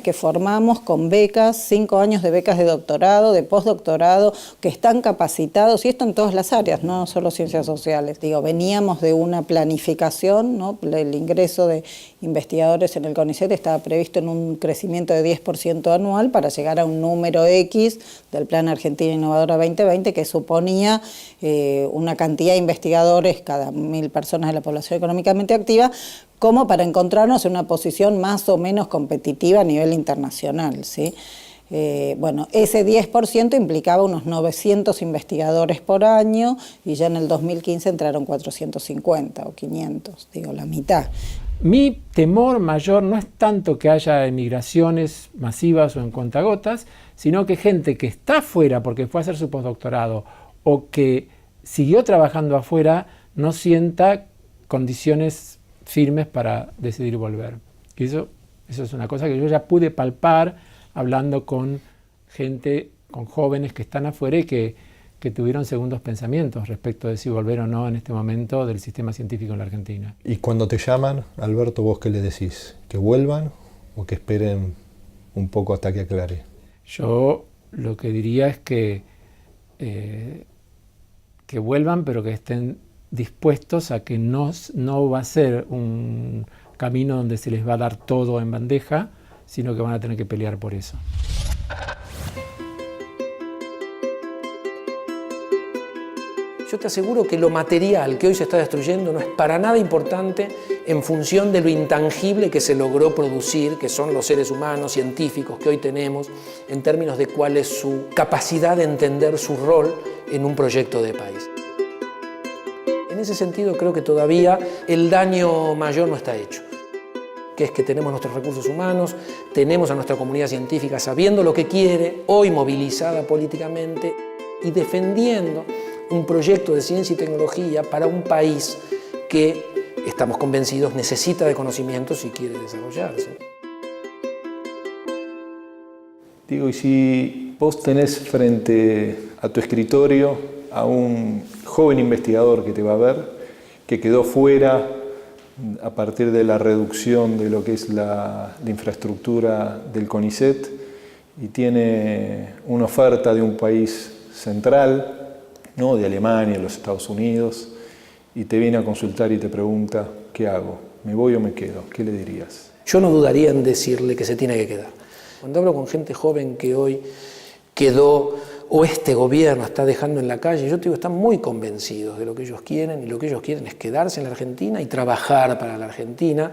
que formamos con becas, 5 años de becas de doctorado, de postdoctorado, que están capacitados, y esto en todas las áreas, no solo ciencias sociales. Digo, veníamos de una planificación, ¿no? El ingreso de investigadores en el CONICET estaba previsto en un crecimiento de 10% anual para llegar a un número X del Plan Argentina Innovadora 2020 que suponía una cantidad de investigadores cada 1.000 personas de la población económicamente activa, como para encontrarnos en una posición más o menos competitiva a nivel internacional, ¿sí? Bueno, ese 10% implicaba unos 900 investigadores por año y ya en el 2015 entraron 450 o 500, digo, la mitad. Mi temor mayor no es tanto que haya emigraciones masivas o en cuentagotas, sino que gente que está afuera porque fue a hacer su postdoctorado o que siguió trabajando afuera no sienta condiciones firmes para decidir volver. Y eso es una cosa que yo ya pude palpar hablando con gente, con jóvenes que están afuera y que tuvieron segundos pensamientos respecto de si volver o no en este momento del sistema científico en la Argentina. Y cuando te llaman, Alberto, ¿vos qué le decís? ¿Que vuelvan o que esperen un poco hasta que aclare? Yo lo que diría es que vuelvan, pero que estén dispuestos a que no va a ser un camino donde se les va a dar todo en bandeja, sino que van a tener que pelear por eso. Yo te aseguro que lo material que hoy se está destruyendo no es para nada importante en función de lo intangible que se logró producir, que son los seres humanos, científicos que hoy tenemos, en términos de cuál es su capacidad de entender su rol en un proyecto de país. En ese sentido creo que todavía el daño mayor no está hecho, que es que tenemos nuestros recursos humanos, tenemos a nuestra comunidad científica sabiendo lo que quiere, hoy movilizada políticamente y defendiendo un proyecto de ciencia y tecnología para un país que, estamos convencidos, necesita de conocimientos si quiere desarrollarse. Digo, y si vos tenés frente a tu escritorio a un joven investigador que te va a ver, que quedó fuera a partir de la reducción de lo que es la infraestructura del CONICET y tiene una oferta de un país central, ¿no? De Alemania, los Estados Unidos, y te viene a consultar y te pregunta, ¿qué hago? ¿Me voy o me quedo? ¿Qué le dirías? Yo no dudaría en decirle que se tiene que quedar. Cuando hablo con gente joven que hoy quedó o este gobierno está dejando en la calle, yo te digo, están muy convencidos de lo que ellos quieren, y lo que ellos quieren es quedarse en la Argentina y trabajar para la Argentina,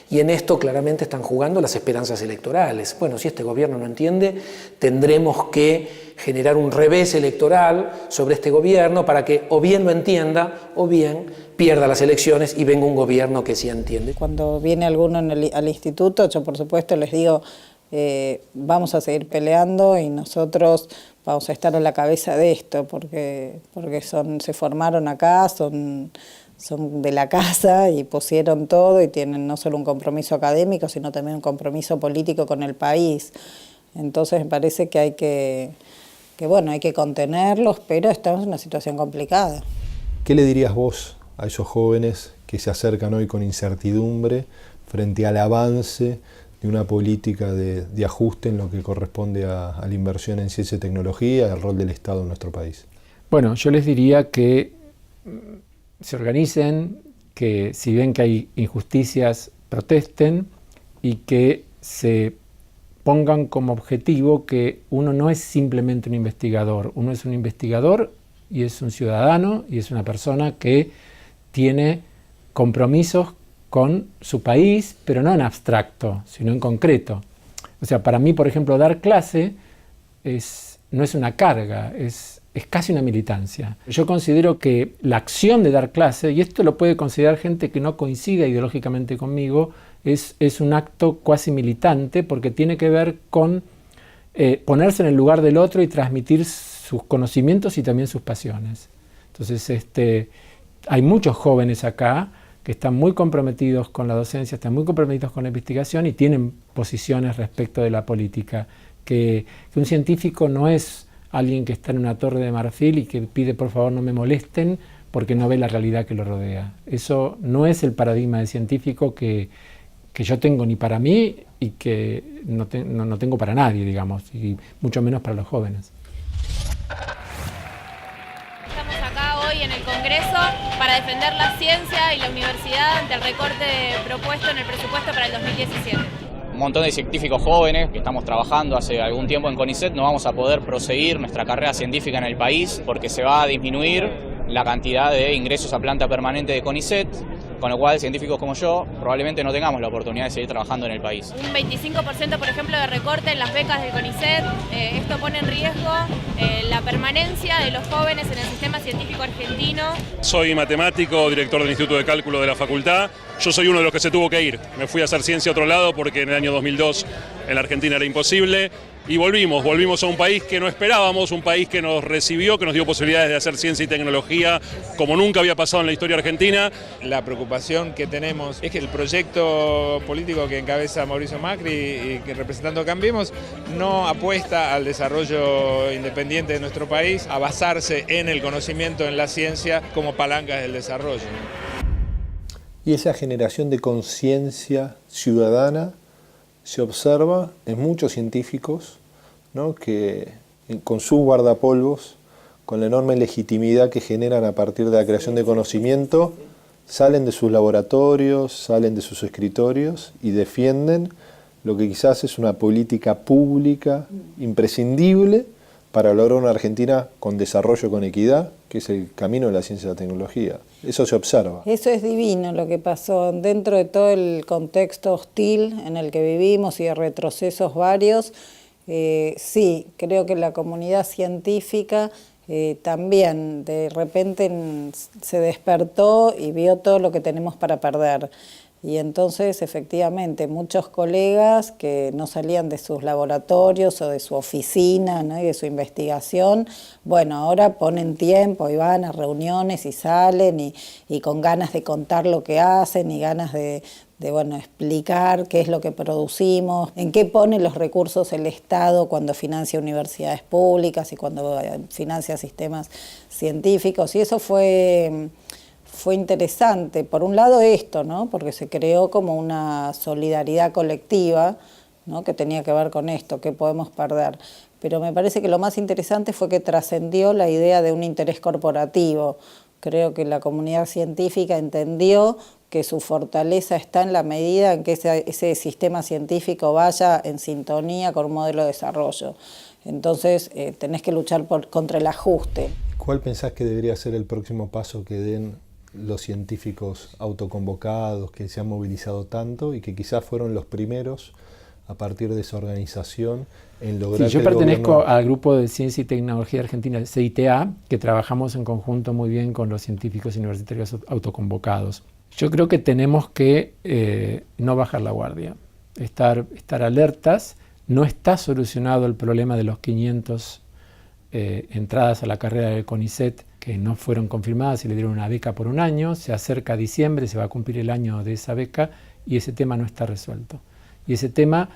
y en esto claramente están jugando las esperanzas electorales. Bueno, si este gobierno no entiende, tendremos que generar un revés electoral sobre este gobierno para que o bien lo entienda o bien pierda las elecciones y venga un gobierno que sí entiende. Cuando viene alguno al instituto, yo por supuesto les digo, vamos a seguir peleando y nosotros vamos a estar a la cabeza de esto, porque se formaron acá, son de la casa y pusieron todo y tienen no solo un compromiso académico, sino también un compromiso político con el país. Entonces me parece que hay que contenerlos, pero estamos en una situación complicada. ¿Qué le dirías vos a esos jóvenes que se acercan hoy con incertidumbre frente al avance una política de ajuste en lo que corresponde a la inversión en ciencia y tecnología y al rol del Estado en nuestro país? Bueno, yo les diría que se organicen, que si ven que hay injusticias, protesten y que se pongan como objetivo que uno no es simplemente un investigador, uno es un investigador y es un ciudadano y es una persona que tiene compromisos con su país, pero no en abstracto, sino en concreto. O sea, para mí, por ejemplo, dar clase no es una carga, es casi una militancia. Yo considero que la acción de dar clase, y esto lo puede considerar gente que no coincida ideológicamente conmigo, es un acto cuasi militante porque tiene que ver con ponerse en el lugar del otro y transmitir sus conocimientos y también sus pasiones. Entonces, hay muchos jóvenes acá que están muy comprometidos con la docencia, están muy comprometidos con la investigación y tienen posiciones respecto de la política. Que un científico no es alguien que está en una torre de marfil y que pide por favor no me molesten porque no ve la realidad que lo rodea. Eso no es el paradigma de científico que yo tengo ni para mí y que no tengo para nadie, digamos, y mucho menos para los jóvenes. Estamos acá hoy en el Congreso para defender la ciencia y la universidad ante el recorte propuesto en el presupuesto para el 2017. Un montón de científicos jóvenes que estamos trabajando hace algún tiempo en CONICET no vamos a poder proseguir nuestra carrera científica en el país porque se va a disminuir la cantidad de ingresos a planta permanente de CONICET, con lo cual científicos como yo probablemente no tengamos la oportunidad de seguir trabajando en el país. Un 25%, por ejemplo, de recorte en las becas del CONICET. Esto pone en riesgo la permanencia de los jóvenes en el sistema científico argentino. Soy matemático, director del Instituto de Cálculo de la facultad. Yo soy uno de los que se tuvo que ir. Me fui a hacer ciencia a otro lado porque en el año 2002 en la Argentina era imposible. Y volvimos a un país que no esperábamos, un país que nos recibió, que nos dio posibilidades de hacer ciencia y tecnología como nunca había pasado en la historia argentina. La preocupación que tenemos es que el proyecto político que encabeza Mauricio Macri y que representando Cambiemos no apuesta al desarrollo independiente de nuestro país, a basarse en el conocimiento, en la ciencia como palancas del desarrollo. Y esa generación de conciencia ciudadana se observa en muchos científicos, ¿no?, que con sus guardapolvos, con la enorme legitimidad que generan a partir de la creación de conocimiento, salen de sus laboratorios, salen de sus escritorios y defienden lo que quizás es una política pública imprescindible para lograr una Argentina con desarrollo, con equidad, que es el camino de la ciencia y la tecnología. Eso se observa. Eso es divino lo que pasó dentro de todo el contexto hostil en el que vivimos y de retrocesos varios. Sí, creo que la comunidad científica también de repente se despertó y vio todo lo que tenemos para perder. Y entonces, efectivamente, muchos colegas que no salían de sus laboratorios o de su oficina, ¿no?, y de su investigación, bueno, ahora ponen tiempo y van a reuniones y salen y con ganas de contar lo que hacen y ganas de explicar qué es lo que producimos, en qué pone los recursos el Estado cuando financia universidades públicas y cuando financia sistemas científicos. Y eso fue interesante. Por un lado esto, ¿no?, porque se creó como una solidaridad colectiva, ¿no?, que tenía que ver con esto, qué podemos perder. Pero me parece que lo más interesante fue que trascendió la idea de un interés corporativo. Creo que la comunidad científica entendió que su fortaleza está en la medida en que ese sistema científico vaya en sintonía con un modelo de desarrollo. Entonces tenés que luchar contra el ajuste. ¿Cuál pensás que debería ser el próximo paso que den los científicos autoconvocados que se han movilizado tanto y que quizás fueron los primeros a partir de esa organización en lograr? Sí, yo pertenezco al grupo de Ciencia y Tecnología Argentina, CITA, que trabajamos en conjunto muy bien con los científicos universitarios autoconvocados. Yo creo que tenemos que no bajar la guardia, estar alertas. No está solucionado el problema de los 500 entradas a la carrera del CONICET que no fueron confirmadas y le dieron una beca por un año. Se acerca diciembre, se va a cumplir el año de esa beca y ese tema no está resuelto. Y ese tema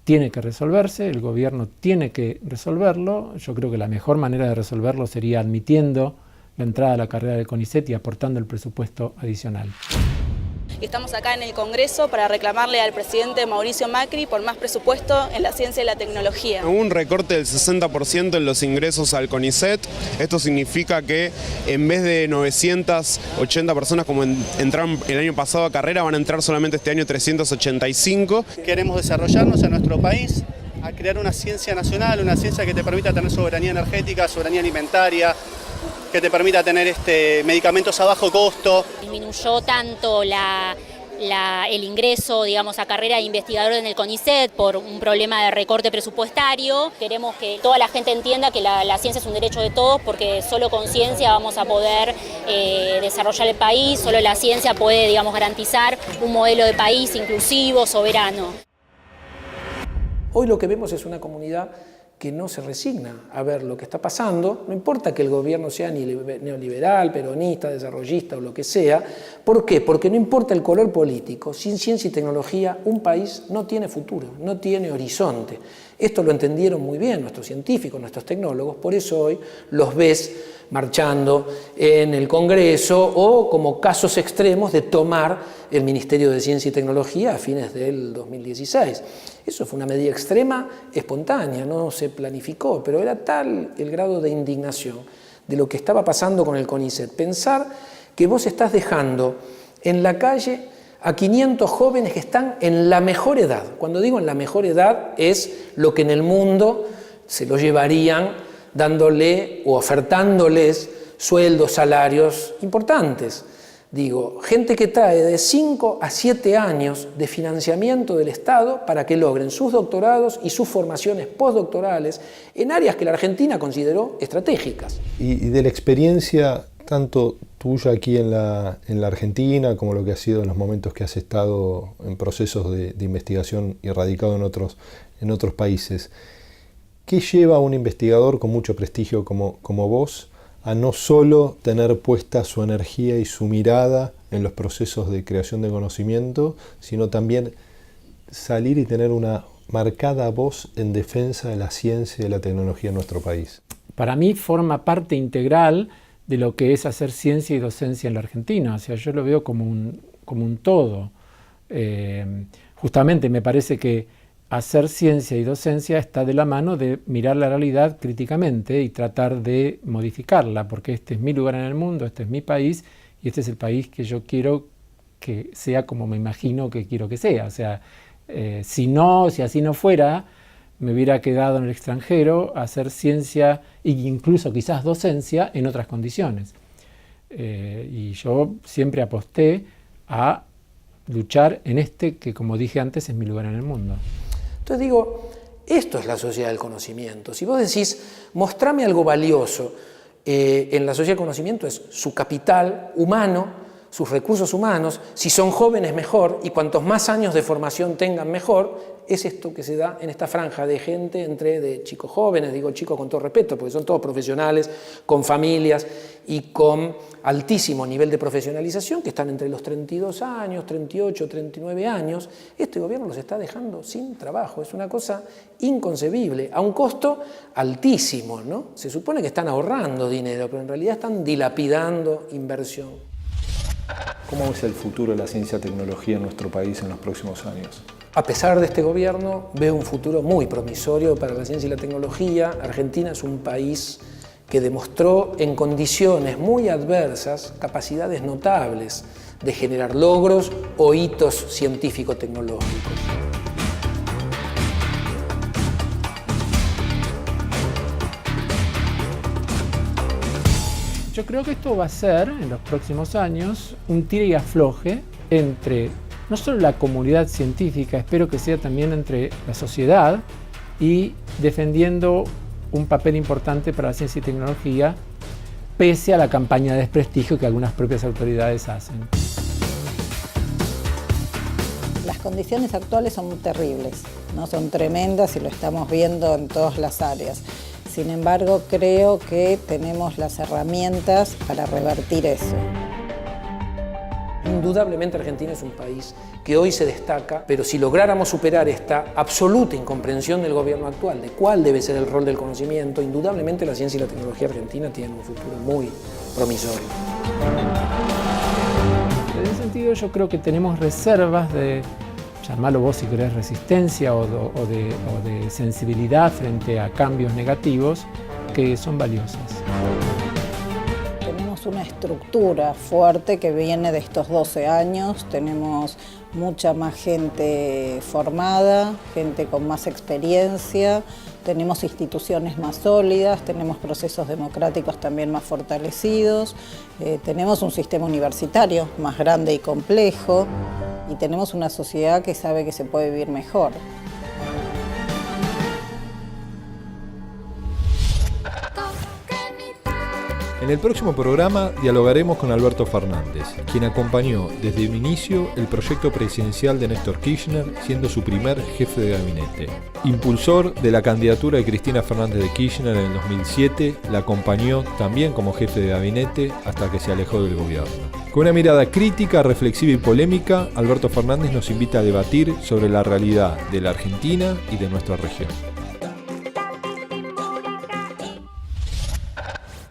tiene que resolverse, el gobierno tiene que resolverlo. Yo creo que la mejor manera de resolverlo sería admitiendo la entrada a la carrera del CONICET y aportando el presupuesto adicional. y estamos acá en el Congreso para reclamarle al presidente Mauricio Macri por más presupuesto en la ciencia y la tecnología. Hubo un recorte del 60% en los ingresos al CONICET. Esto significa que en vez de 980 personas como entraron el año pasado a carrera, van a entrar solamente este año 385. Queremos desarrollarnos en nuestro país, a crear una ciencia nacional, una ciencia que te permita tener soberanía energética, soberanía alimentaria, que te permita tener medicamentos a bajo costo. Disminuyó tanto el ingreso, digamos, a carrera de investigador en el CONICET por un problema de recorte presupuestario. Queremos que toda la gente entienda que la ciencia es un derecho de todos, porque solo con ciencia vamos a poder desarrollar el país, solo la ciencia puede, digamos, garantizar un modelo de país inclusivo, soberano. Hoy lo que vemos es una comunidad que no se resigna a ver lo que está pasando, no importa que el gobierno sea neoliberal, peronista, desarrollista o lo que sea. ¿Por qué? Porque no importa el color político, sin ciencia y tecnología un país no tiene futuro, no tiene horizonte. Esto lo entendieron muy bien nuestros científicos, nuestros tecnólogos, por eso hoy los ves marchando en el Congreso o como casos extremos de tomar el Ministerio de Ciencia y Tecnología a fines del 2016. Eso fue una medida extrema, espontánea, no se planificó, pero era tal el grado de indignación de lo que estaba pasando con el CONICET. Pensar que vos estás dejando en la calle a 500 jóvenes que están en la mejor edad. Cuando digo en la mejor edad es lo que en el mundo se lo llevarían dándole o ofertándoles sueldos, salarios importantes. Digo, gente que trae de 5 a 7 años de financiamiento del Estado para que logren sus doctorados y sus formaciones postdoctorales en áreas que la Argentina consideró estratégicas. Y de la experiencia tanto tuya aquí en la Argentina como lo que ha sido en los momentos que has estado en procesos de investigación y radicado en otros países, ¿qué lleva a un investigador con mucho prestigio como vos a no solo tener puesta su energía y su mirada en los procesos de creación de conocimiento, sino también salir y tener una marcada voz en defensa de la ciencia y de la tecnología en nuestro país? Para mí forma parte integral de lo que es hacer ciencia y docencia en la Argentina. O sea, yo lo veo como un todo. Justamente me parece que hacer ciencia y docencia está de la mano de mirar la realidad críticamente y tratar de modificarla, porque este es mi lugar en el mundo, este es mi país y este es el país que yo quiero que sea como me imagino que quiero que sea. O sea, si así no fuera, me hubiera quedado en el extranjero a hacer ciencia e incluso quizás docencia en otras condiciones. Y yo siempre aposté a luchar en este que, como dije antes, es mi lugar en el mundo. Entonces digo, esto es la sociedad del conocimiento. Si vos decís, mostrame algo valioso en la sociedad del conocimiento, es su capital humano, sus recursos humanos, si son jóvenes mejor, y cuantos más años de formación tengan mejor, es esto que se da en esta franja de gente de chicos jóvenes, digo chicos con todo respeto, porque son todos profesionales, con familias y con altísimo nivel de profesionalización, que están entre los 32 años, 38, 39 años. Este gobierno los está dejando sin trabajo, es una cosa inconcebible, a un costo altísimo, ¿no? Se supone que están ahorrando dinero, pero en realidad están dilapidando inversión. ¿Cómo es el futuro de la ciencia y tecnología en nuestro país en los próximos años? A pesar de este gobierno, veo un futuro muy promisorio para la ciencia y la tecnología. Argentina es un país que demostró en condiciones muy adversas capacidades notables de generar logros o hitos científico-tecnológicos. Yo creo que esto va a ser, en los próximos años, un tire y afloje entre no solo la comunidad científica, espero que sea también entre la sociedad y defendiendo un papel importante para la ciencia y tecnología, pese a la campaña de desprestigio que algunas propias autoridades hacen. Las condiciones actuales son terribles, ¿no? Son tremendas y lo estamos viendo en todas las áreas. Sin embargo, creo que tenemos las herramientas para revertir eso. Indudablemente Argentina es un país que hoy se destaca, pero si lográramos superar esta absoluta incomprensión del gobierno actual de cuál debe ser el rol del conocimiento, indudablemente la ciencia y la tecnología argentina tienen un futuro muy promisorio. En ese sentido yo creo que tenemos reservas de, llamarlo vos si querés, resistencia o de sensibilidad frente a cambios negativos que son valiosas. Tenemos una estructura fuerte que viene de estos 12 años, tenemos mucha más gente formada, gente con más experiencia, tenemos instituciones más sólidas, tenemos procesos democráticos también más fortalecidos, tenemos un sistema universitario más grande y complejo y tenemos una sociedad que sabe que se puede vivir mejor. En el próximo programa dialogaremos con Alberto Fernández, quien acompañó desde el inicio el proyecto presidencial de Néstor Kirchner, siendo su primer jefe de gabinete. Impulsor de la candidatura de Cristina Fernández de Kirchner en el 2007, la acompañó también como jefe de gabinete hasta que se alejó del gobierno. Con una mirada crítica, reflexiva y polémica, Alberto Fernández nos invita a debatir sobre la realidad de la Argentina y de nuestra región.